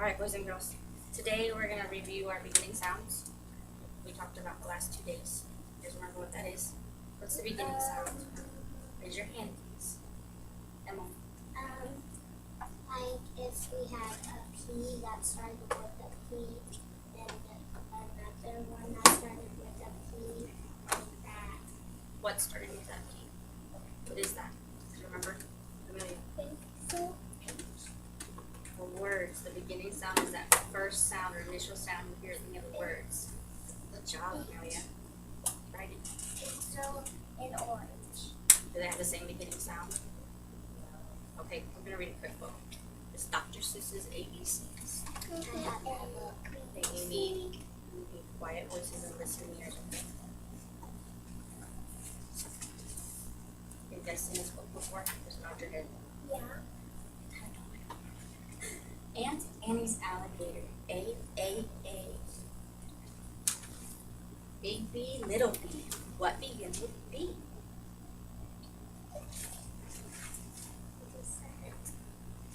Alright, boys and girls, today we're going to review our beginning sounds we talked about the last 2 days. You guys remember what that is? What's the beginning sound? Raise your hand, please. Emma. Like if we had a P that started with a P and another one that started with a P, like that. What started with that P? What is that? Do you remember? Amelia. Pencil. For words, the beginning sound is that first sound or initial sound you hear at the end of the words. Good job, Amelia. Write it. Pencil and orange. Do they have the same beginning sound? Okay, we're going to read a quick book. It's Dr. Seuss's ABCs. You need quiet voices and listening ears. You guys seen this book before? Just nod your head. Yeah. Aunt Annie's alligator. A. Big B, little B. What begins with B?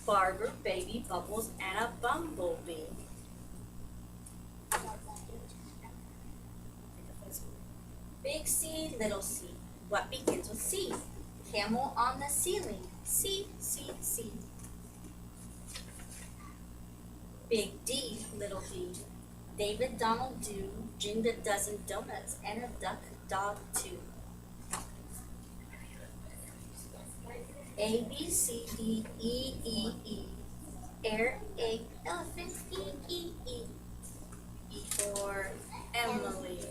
Barber, baby, bubbles, and a bumblebee. Big C, little c. What begins with C? Camel on the ceiling. C. Big D, little d. David, Donald, do. Dreamed a dozen donuts and a duck, dog, too. A, B, C, D, E. Air, egg, elephant, E. E for Emily.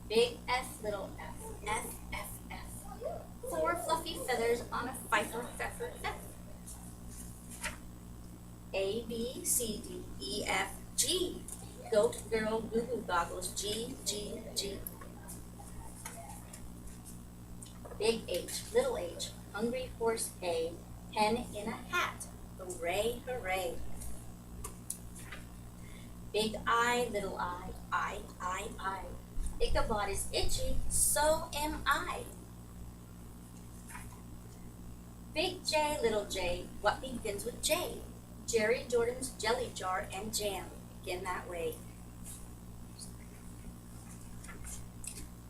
Big F, little f. F. 4 fluffy feathers on a fifer, pfeffer, F. A, B, C, D, E, F, G. Goat, girl, goo-goo goggles, G. Big H, little h. Hungry horse, A. Hen in a hat. Hooray, hooray. Big I, little I. I. Ichabod is itchy, so am I. Big J, little j. What begins with J? Jerry Jordan's jelly jar and jam. Begin that way.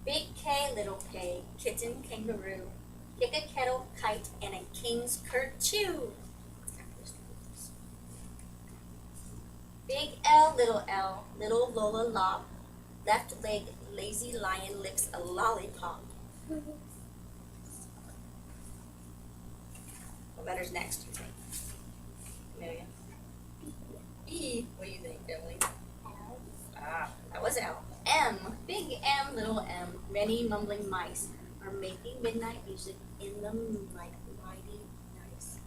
Big K, little k. Kitten, kangaroo. Kick a kettle, kite, and a king's kerchew. Big L, little Lola lop. Left leg, lazy lion licks a lollipop. What letter's next, you think? Amelia? E. What do you think, Emily? L. That was L. M. Big M, little m. Many mumbling mice are making midnight music in the moonlight. Mighty nice.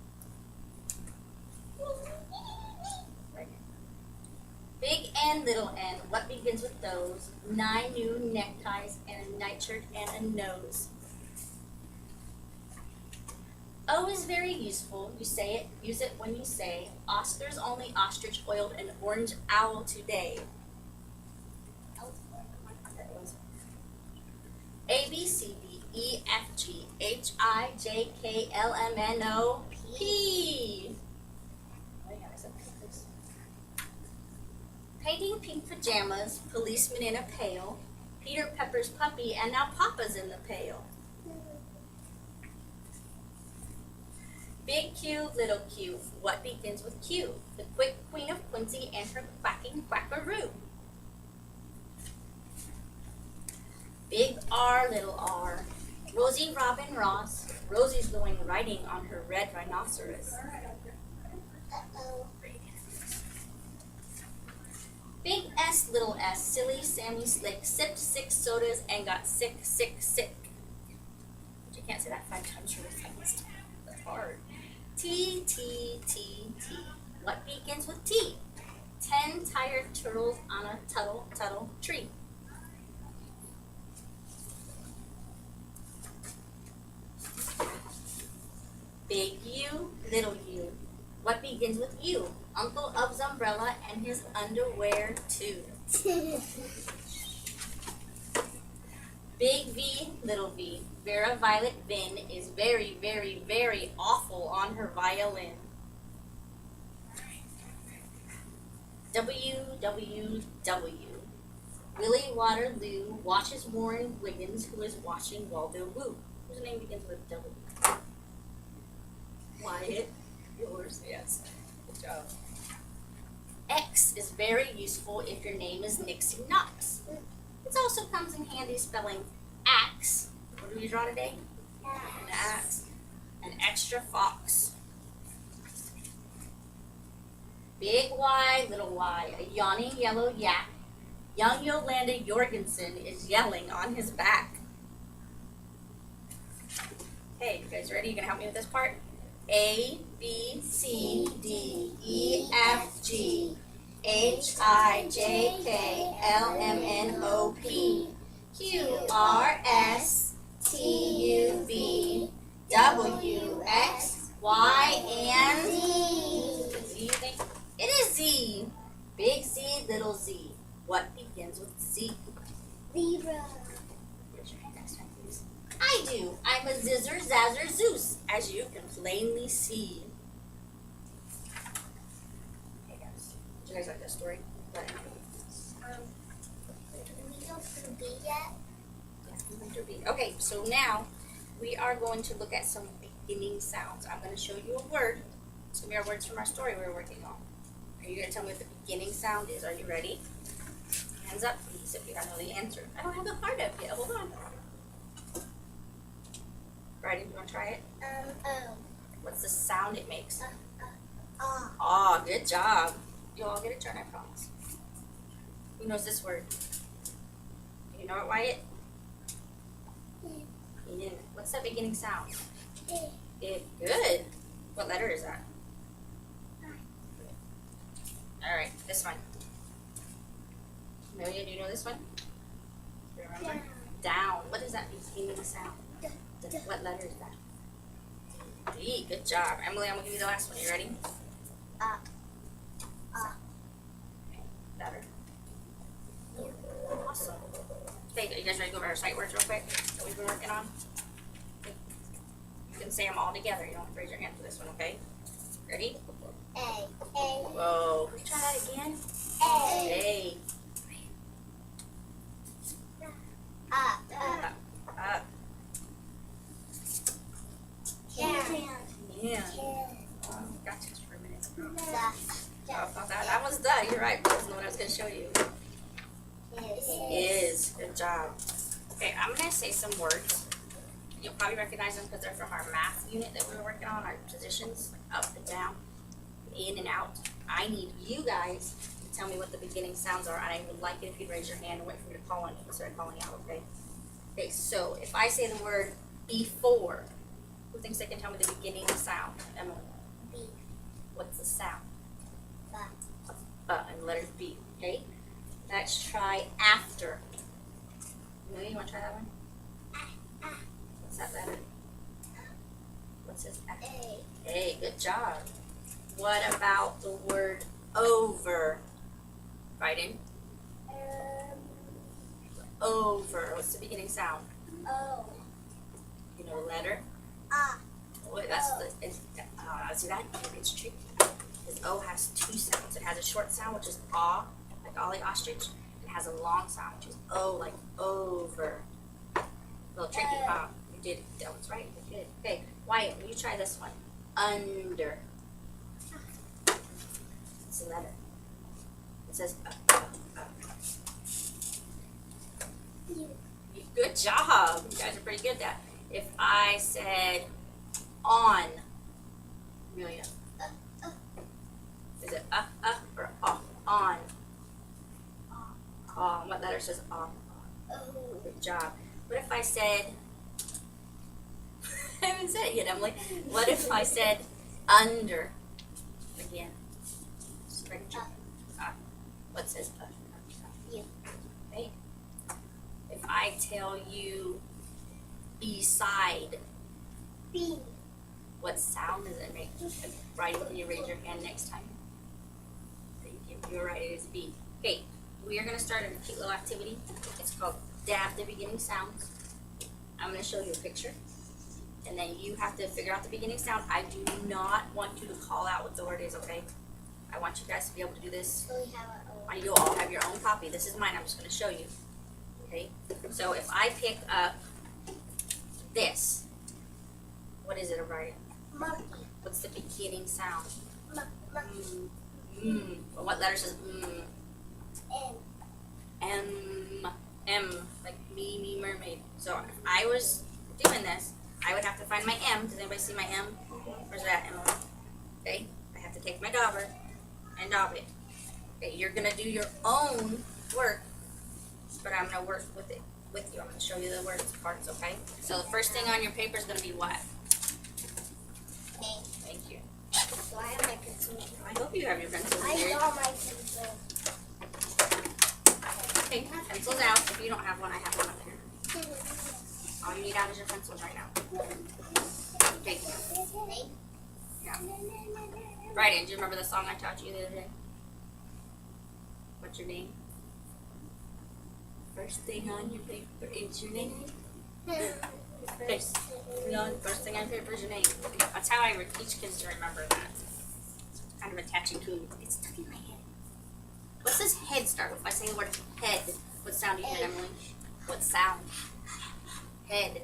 Right. Big N, little n. What begins with those? 9 new neckties and a nightshirt and a nose. O is very useful. You say it, use it when you say, Oscar's only ostrich oiled an orange owl today. A, B, C, D, E, F, G, H, I, J, K, L, M, N, O, P. Painting pink pajamas, policeman in a pail, Peter Pepper's puppy, and now Papa's in the pail. Big Q, little q. What begins with Q? The quick queen of Quincy and her quacking quackaroo. Big R, little r. Rosie, Robin, Ross. Rosie's going riding on her red rhinoceros. Uh-oh. Big S, little s. Silly Sammy Slick sipped 6 sodas and got sick. But you can't say that 5 times really fast. That's hard. T. What begins with T? 10 tired turtles on a tuttle tree. Big U, little u. What begins with U? Uncle Ub's umbrella and his underwear too. Big V, little v. Vera Violet Vin is very, very, very awful on her violin. WWW. Willie Waterloo watches Warren Wiggins, who is watching Waldo Woo. Whose name begins with W? Wyatt. Yours, yes. Good job. X is very useful if your name is Nixie Knox. It also comes in handy spelling axe. What do we draw today? An axe. An extra fox. Big Y, little y. A yawning yellow yak. Young Yolanda Jorgensen is yelling on his back. Okay, you guys ready? You gonna help me with this part? A, B, C, D, E, F, G, H, I, J, K, L, M, N, O, P, Q, R, S, T, U, V, W, X, Y, and Z. Z, you think? It is Z. Big Z, little z. What begins with Z? Zebra. Raise your hand next time, please. I do. I'm a zizzer, zazzer, Zeus, as you can plainly see. Hey guys, did you guys like that story? Did we go through B yet? Yeah, we went through B. Okay, so now we are going to look at some beginning sounds. I'm going to show you a word. It's going to be our words from our story we're working on. Are you going to tell me what the beginning sound is? Are you ready? Hands up, please, if you don't know the answer. I don't have the card up yet. Hold on. Ready? You want to try it? O. What's the sound it makes? Ah. Oh, good job. You'll all get a turn, I promise. Who knows this word? Do you know it, Wyatt? You didn't. What's that beginning sound? It. Good. What letter is that? All right, this one. Amelia, do you know this one? Do you remember? Down. What is that beginning sound? What letter is that? D. Good job. Emily, I'm going to give you the last one. You ready? Better. Awesome. Okay, you guys ready to go over our sight words real quick that we've been working on? You can say them all together. You don't have to raise your hand for this one, okay? Ready? A. Whoa. Can we try that again? A. A. Up. Yeah. Got you for a minute. Oh, that was done. You're right. That wasn't what I was going to show you. Is. Good job. Okay, I'm going to say some words. You'll probably recognize them because they're from our math unit that we were working on, our positions, up and down, in and out. I need you guys to tell me what the beginning sounds are, and I would like it if you'd raise your hand and wait for me to call on you instead of calling out, okay? Okay, so if I say the word before, who thinks they can tell me the beginning sound? Emily. B. What's the sound? B. And letter B, okay? Let's try after. Amelia, you want to try that one? What's that letter? What's this? A. A, good job. What about the word over? Biden. Over. What's the beginning sound? O. You know the letter? Wait, that's see that? It's tricky. Because O has two sounds. It has a short sound, which is ah, like Ollie Ostrich. It has a long sound, which is O, like over. A little tricky, huh? You did it. That was right. You did. Okay, Wyatt, will you try this one? Under. It's a letter. It says Good job. You guys are pretty good at that. If I said on, Amelia, is it or off? On. What letter says off? Good job. What if I said, I haven't said it yet, Emily. What if I said under? Again. What says U. Okay. If I tell you beside, B. what sound does it make? Right when you raise your hand next time. Thank you. You're right, it is B. Okay, we are going to start a cute little activity. It's called Dab the Beginning Sounds. I'm going to show you a picture. And then you have to figure out the beginning sound. I do not want you to call out what the word is, okay? I want you guys to be able to do this. So we have our own. You all have your own copy. This is mine. I'm just going to show you. Okay? So if I pick up this, what is it I'm writing? Monkey. What's the beginning sound? Monkey. Well, what letter says mm? M. M, like me, mermaid. So if I was doing this, I would have to find my M. Does anybody see my M? Where's that, Emily? Okay, I have to take my dauber and daub it. Okay, you're gonna do your own work, but I'm gonna work with it with you. I'm gonna show you the words parts, okay? So the first thing on your paper is gonna be what? Name. Thank you. So I have my pencil. I hope you have your pencils I here. got my pencil. Okay, pencils out. If you don't have one, I have one up here. All you need out is your pencils right now. Okay. Name. Yeah. Right, do you remember the song I taught you the other day? What's your name? First thing on your paper is your name. Okay. First thing on paper is your name. That's how I teach kids to remember that. Kind of a catchy tune. It's stuck in my head. What's this head start with? If I say the word head, what sound do you hear, Emily? What sound? Head.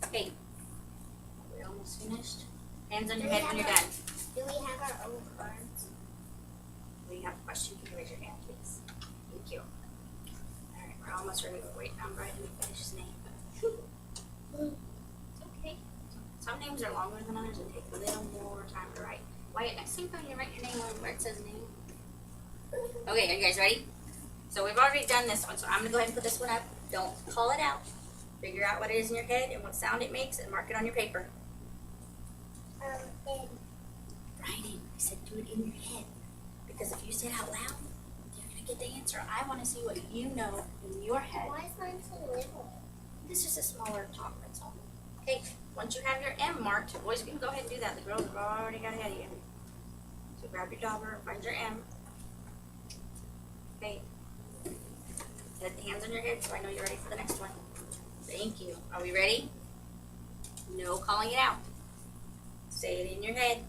Okay. We're almost finished. Hands on your head when you're done. Do we have our own cards? We have a question. Can you raise your hand, please? Thank you. Alright, we're almost ready. We're waiting on Brian to finish his name. It's okay. Some names are longer than others and take a little more time to write. Wyatt, next time you write your name where it says name. Okay, are you guys ready? So we've already done this one, so I'm going to go ahead and put this one up. Don't call it out. Figure out what it is in your head and what sound it makes and mark it on your paper. In. Writing. I said do it in your head. Because if you say it out loud, you're going to get the answer. I want to see what you know in your head. Why is mine so little? This is a smaller chalk, that's all. Okay, once you have your M marked, boys, you can go ahead and do that. The girls have already got ahead of you. So grab your dauber, find your M. Okay. Set the hands on your head so I know you're ready for the next one. Thank you. Are we ready? No calling it out. Say it in your head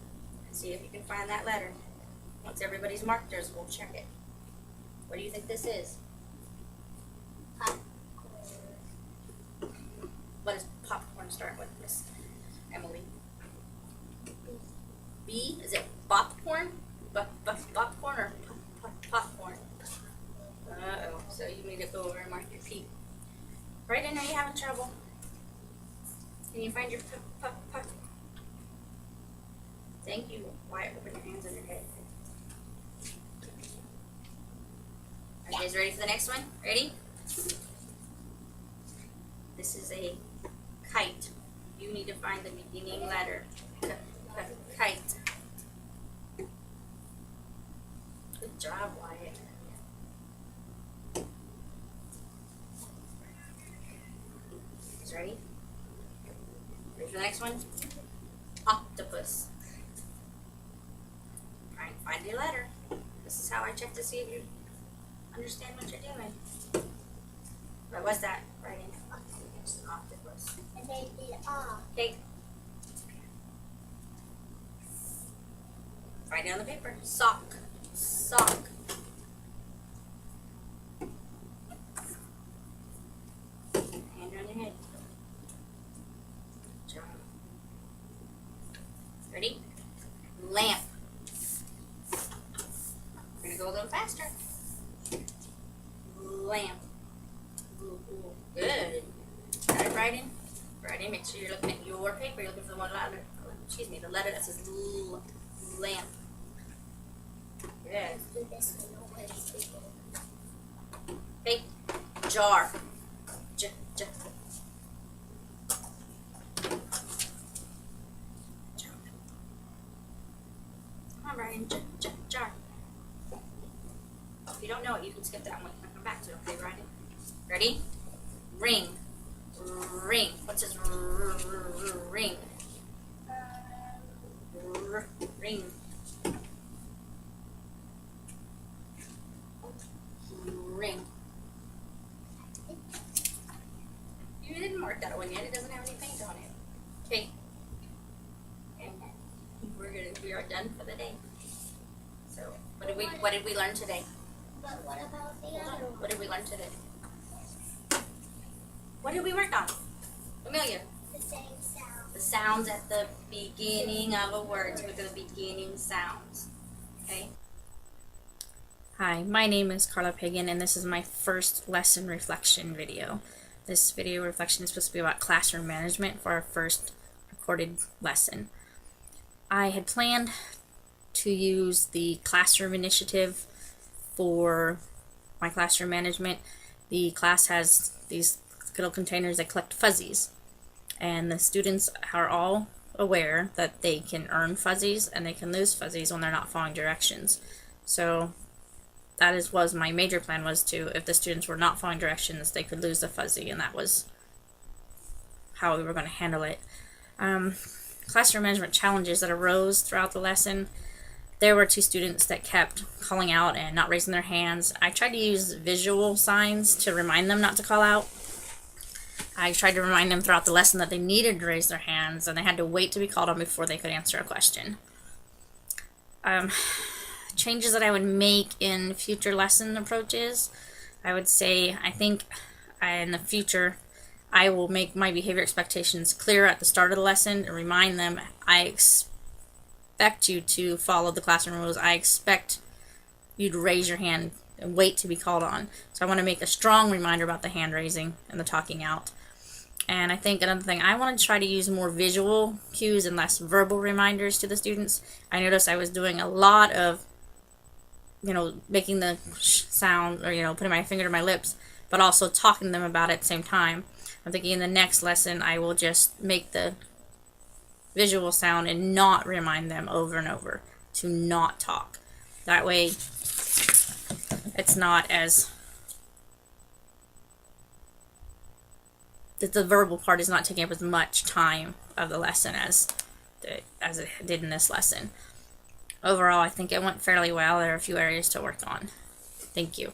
and see if you can find that letter. Once everybody's marked theirs, we'll check it. What do you think this is? What does popcorn start with, Miss Emily? B? Is it popcorn? Popcorn or popcorn? Uh-oh. So you need to go over and mark your P. Right in, are you having trouble? Can you find your pop? Thank you. Wyatt, open your hands on your head. Are you guys ready for the next one? Ready? This is a kite. You need to find the beginning letter. Kite. Good job, Wyatt. You ready? Ready for the next one? Octopus. Try and find your letter. This is how I check to see if you understand what you're doing. What was that? Writing. Octopus. And they did all. Okay. Write it on the paper. Sock. Sock. Hand on your head. Job. Ready? Lamp. We're gonna go a little faster. Lamp. Good. Got it right in. Right in. Make sure you're looking at your paper. You're looking for the one letter. Excuse me, the letter that says lamp. Good. Let's do this one. Nobody's doing Okay. Jar. Jar. Come on, Brian. Jar. If you don't know it, you can skip that one. I'll come back to it. Okay, Brian? Ready? Ring. Ring. What says ring? Ring. Ring. You didn't mark that one yet. It doesn't have any paint on it. Okay. And we are done for the day. What did we learn today? But what about the other one? What did we learn today? What did we work on? Amelia? The same sound. The sounds at the beginning of a word. So we're going to beginning sounds. Okay? Hi, my name is Carla Pagan, and this is my first lesson reflection video. This video reflection is supposed to be about classroom management for our first recorded lesson. I had planned to use the classroom initiative for my classroom management. The class has these little containers that collect fuzzies, and the students are all aware that they can earn fuzzies and they can lose fuzzies when they're not following directions. So that was my major plan, was to, if the students were not following directions, they could lose the fuzzy, and that was how we were going to handle it. Classroom management challenges that arose throughout the lesson. There were 2 students that kept calling out and not raising their hands. I tried to use visual signs to remind them not to call out. I tried to remind them throughout the lesson that they needed to raise their hands and they had to wait to be called on before they could answer a question. Changes that I would make in future lesson approaches, I would say, I think in the future I will make my behavior expectations clear at the start of the lesson and remind them, I expect you to follow the classroom rules. I expect you to raise your hand and wait to be called on. So I want to make a strong reminder about the hand raising and the talking out. And I think another thing, I want to try to use more visual cues and less verbal reminders to the students. I noticed I was doing a lot of making the sound, or putting my finger to my lips, but also talking to them about it at the same time. I'm thinking in the next lesson I will just make the visual sound and not remind them over and over to not talk. That way it's not as, the verbal part is not taking up as much time of the lesson as it did in this lesson. Overall, I think it went fairly well. There are a few areas to work on. Thank you.